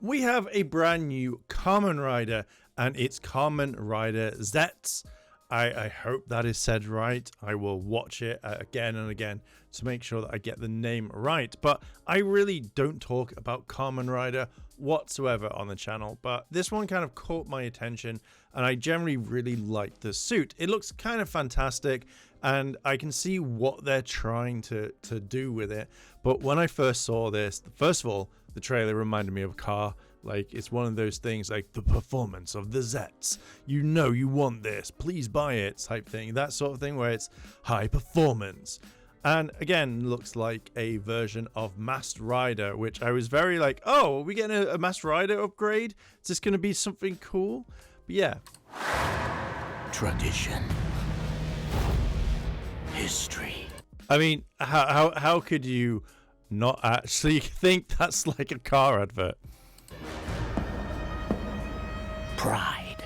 we have a brand new Kamen Rider, and it's Kamen Rider Zeztz. I hope that is said right. I will watch it again and again to make sure that I get the name right. But I really don't talk about Kamen Rider whatsoever on the channel. But this one kind of caught my attention, and I generally really like the suit. It looks kind of fantastic, and I can see what they're trying to do with it. But when I first saw this, first of all, the trailer reminded me of a car. Like, it's one of those things like the performance of the Zeztz. You know you want this, please buy it type thing. That sort of thing where it's high performance. And again, looks like a version of Masked Rider, which I was very like, oh, are we getting a Masked Rider upgrade? Is this going to be something cool? But yeah. Tradition. History. I mean, how could you not actually think that's like a car advert? Pride.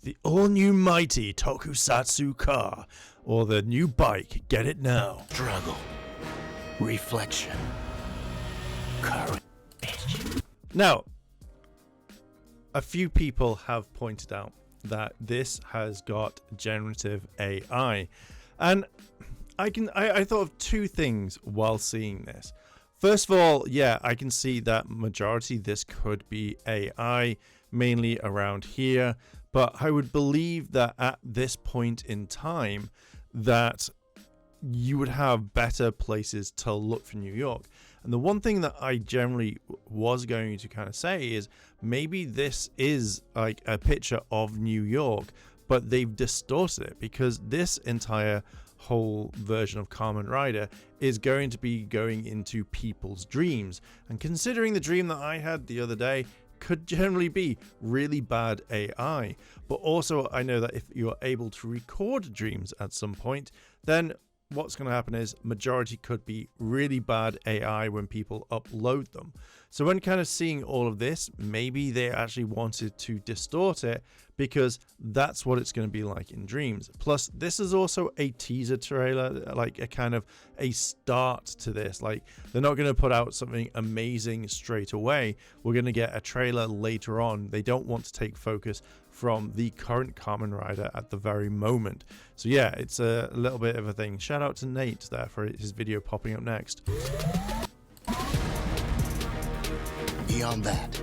The all-new mighty tokusatsu car, or the new bike, get it now. Struggle. Reflection. Courage. Now, a few people have pointed out that this has got generative AI, and I thought of two things while seeing this. First of all, yeah, I can see that majority this could be AI, mainly around here, but I would believe that at this point in time that you would have better places to look for New York. And the one thing that I generally was going to kind of say is maybe this is like a picture of New York, but they've distorted it, because this entire whole version of Kamen Rider is going to be going into people's dreams, and considering the dream that I had the other day could generally be really bad AI. But also I know that if you're able to record dreams at some point, then what's going to happen is majority could be really bad AI when people upload them. So when kind of seeing all of this, maybe they actually wanted to distort it, because that's what it's going to be like in dreams. Plus, this is also a teaser trailer, like a kind of a start to this. Like, they're not going to put out something amazing straight away. We're going to get a trailer later on. They don't want to take focus from the current Kamen Rider at the very moment. So yeah, it's a little bit of a thing. Shout out to Nate there for his video popping up next. Beyond that.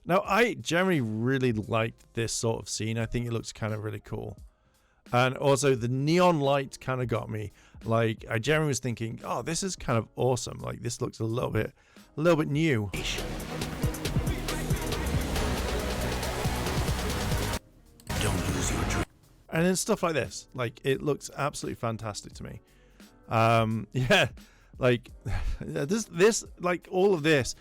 Now, I generally really like this sort of scene. I think it looks kind of really cool. And also the neon light kind of got me. Like, I generally was thinking, oh, this is kind of awesome. Like, this looks a little bit new. Don't lose your dream. And then stuff like this, like, it looks absolutely fantastic to me. Yeah, like this, like all of this.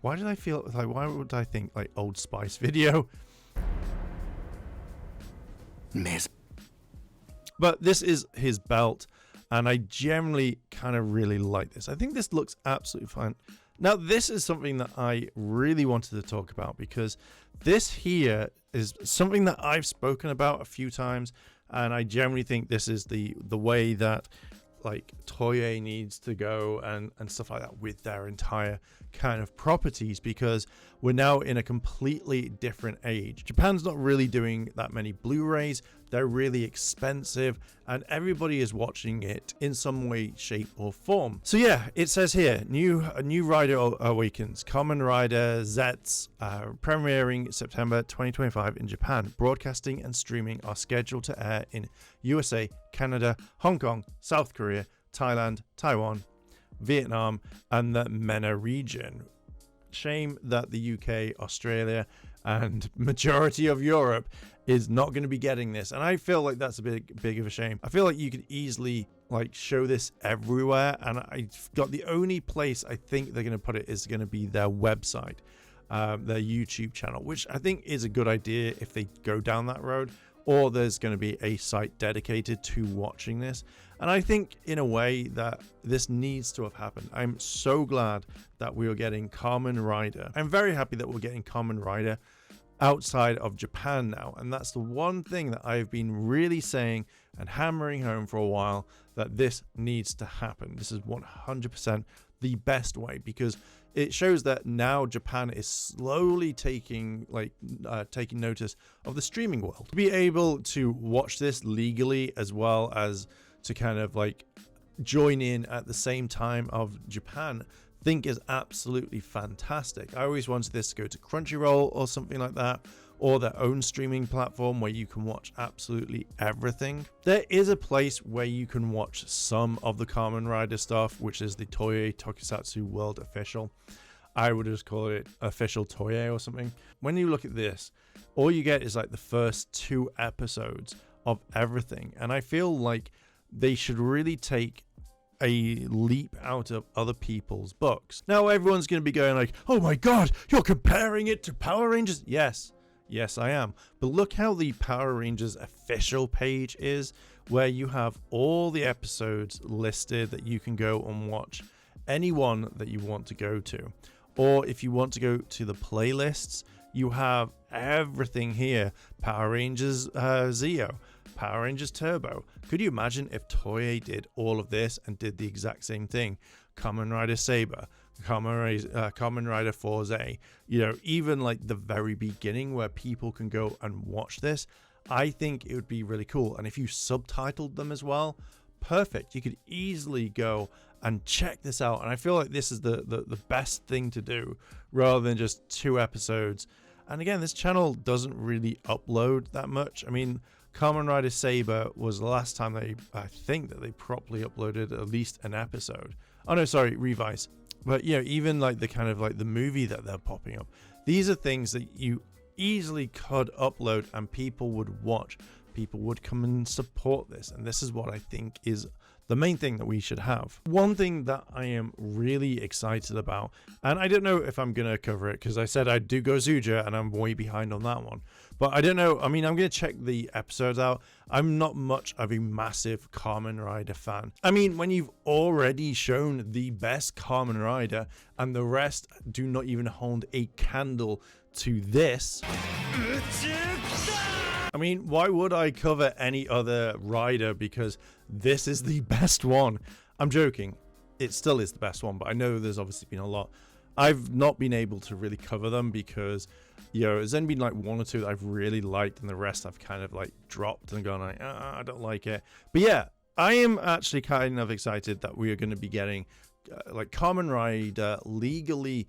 Why did I feel like? Why would I think like Old Spice video? Miss. But this is his belt, and I generally kind of really like this. I think this looks absolutely fine. Now, this is something that I really wanted to talk about, because this here is something that I've spoken about a few times, and I generally think this is the way that like Toei needs to go and stuff like that with their entire kind of properties, because we're now in a completely different age. Japan's not really doing that many Blu-rays. They're really expensive, and everybody is watching it in some way, shape, or form. So yeah, it says here, a new rider awakens. Kamen Rider Zeztz, premiering September 2025 in Japan. Broadcasting and streaming are scheduled to air in USA, Canada, Hong Kong, South Korea, Thailand, Taiwan, Vietnam, and the MENA region. Shame that the UK, Australia, and majority of Europe is not going to be getting this, and I feel like that's a big of a shame. I feel like you could easily like show this everywhere, and I've got the only place I think they're going to put it is going to be their website, their YouTube channel, which I think is a good idea if they go down that road, or there's going to be a site dedicated to watching this. And I think in a way that this needs to have happened. I'm so glad that we are getting Kamen Rider. I'm very happy that we're getting Kamen Rider outside of Japan now, and that's the one thing that I've been really saying and hammering home for a while, that this needs to happen. This is 100% the best way, because it shows that now Japan is slowly taking notice of the streaming world. To be able to watch this legally as well as to kind of like join in at the same time of Japan, I think is absolutely fantastic. I always wanted this to go to Crunchyroll or something like that, or their own streaming platform where you can watch absolutely everything. There is a place where you can watch some of the Kamen Rider stuff, which is the Toei Tokusatsu World Official. I would just call it Official Toei or something. When you look at this, all you get is like the first 2 episodes of everything, and I feel like they should really take a leap out of other people's books. Now everyone's going to be going like, oh my god, you're comparing it to Power Rangers. Yes, I am. But look how the Power Rangers official page is, where you have all the episodes listed that you can go and watch any one that you want to go to. Or if you want to go to the playlists, you have everything here. Power Rangers Zeo, Power Rangers Turbo. Could you imagine if Toei did all of this and did the exact same thing? Kamen Rider Saber, Kamen Rider Forze, even like the very beginning where people can go and watch this. I think it would be really cool. And if you subtitled them as well, perfect. You could easily go and check this out. And I feel like this is the best thing to do rather than just 2 episodes. And again, this channel doesn't really upload that much. I mean, Kamen Rider Saber was the last time I think that they properly uploaded at least an episode. Oh no, sorry, Revise. But even like the kind of like the movie that they're popping up, these are things that you easily could upload and people would watch. People would come and support this, and this is what I think is the main thing that we should have. One thing that I am really excited about, and I don't know if I'm gonna cover it because I said I'd do Gozuja and I'm way behind on that one, but I don't know. I mean, I'm gonna check the episodes out. I'm not much of a massive Kamen Rider fan. I mean, when you've already shown the best Kamen Rider and the rest do not even hold a candle to this, I mean, why would I cover any other rider, because this is the best one? I'm joking. It still is the best one, but I know there's obviously been a lot. I've not been able to really cover them because, there's only been like 1 or 2 that I've really liked, and the rest I've kind of like dropped and gone like, I don't like it. But yeah, I am actually kind of excited that we are going to be getting like Kamen Rider legally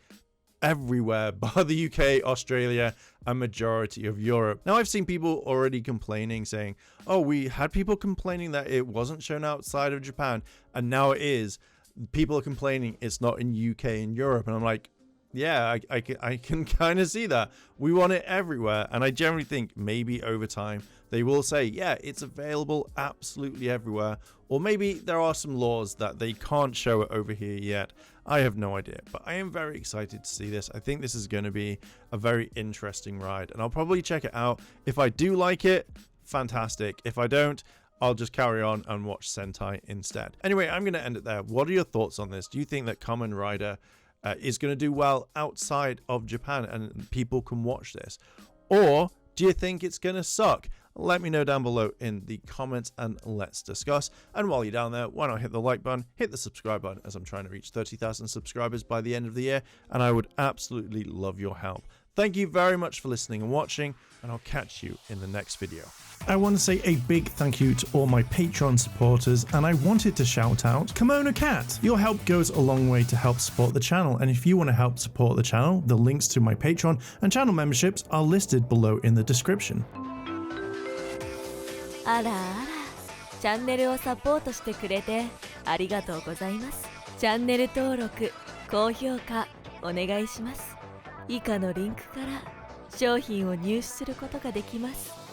everywhere bar the UK, Australia, and majority of Europe. Now, I've seen people already complaining, saying, oh, we had people complaining that it wasn't shown outside of Japan, and now it is. People are complaining it's not in UK and Europe, and I'm like, yeah, I can kind of see that. We want it everywhere, and I generally think maybe over time they will say, yeah, it's available absolutely everywhere, or maybe there are some laws that they can't show it over here yet. I have no idea, but I am very excited to see this. I think this is going to be a very interesting ride, and I'll probably check it out. If I do like it, fantastic. If I don't, I'll just carry on and watch Sentai instead. Anyway, I'm going to end it there. What are your thoughts on this? Do you think that Kamen Rider is going to do well outside of Japan and people can watch this? Or do you think it's going to suck? Let me know down below in the comments and let's discuss. And while you're down there, why not hit the like button, hit the subscribe button, as I'm trying to reach 30,000 subscribers by the end of the year, and I would absolutely love your help. Thank you very much for listening and watching, and I'll catch you in the next video. I want to say a big thank you to all my Patreon supporters, and I wanted to shout out Kimona Cat. Your help goes a long way to help support the channel, and if you want to help support the channel, the links to my Patreon and channel memberships are listed below in the description. あらあら、チャンネルをサポートしてくれてありがとうございます。チャンネル登録、高評価お願いします。以下のリンクから商品を入手することができます。